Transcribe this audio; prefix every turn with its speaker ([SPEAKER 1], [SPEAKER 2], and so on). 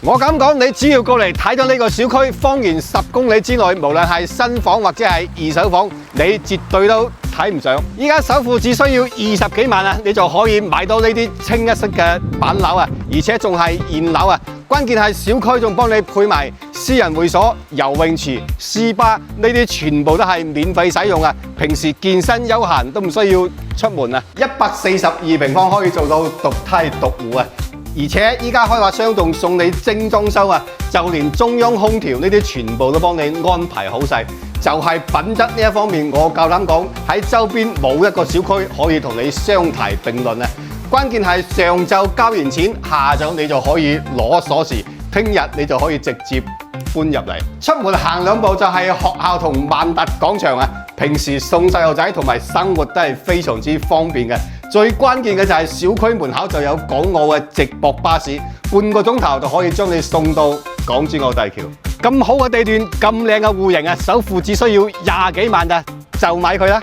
[SPEAKER 1] 我敢講，你只要過嚟睇到呢個小區，方圓10公里之內，無論係新房或者係二手房，你絕對都睇唔上。依家首付只需要20幾萬啊，你就可以買到呢啲清一色嘅板樓啊，而且仲係現樓啊！關鍵係小區仲幫你配埋私人會所、游泳池、SPA 呢啲，全部都係免費使用啊！平時健身休閒都唔需要出門啊！142平方可以做到獨梯獨戶啊！而且依家開發商仲送你精裝修啊，就連中央空調呢啲全部都幫你安排好晒。就係品質呢一方面，我夠膽講喺周邊冇一個小區可以同你相提並論啊！關鍵係上晝交完錢，下晝你就可以攞鎖匙，聽日你就可以直接搬入嚟。出門行2步就係學校同萬達廣場啊！平時送細路仔同埋生活都係非常之方便嘅。最關鍵嘅就係小區門口就有港澳嘅直駁巴士，半個鐘頭就可以將你送到港珠澳大橋。咁好嘅地段，咁靚嘅戶型啊，首付只需要20幾萬啊，就買佢啦！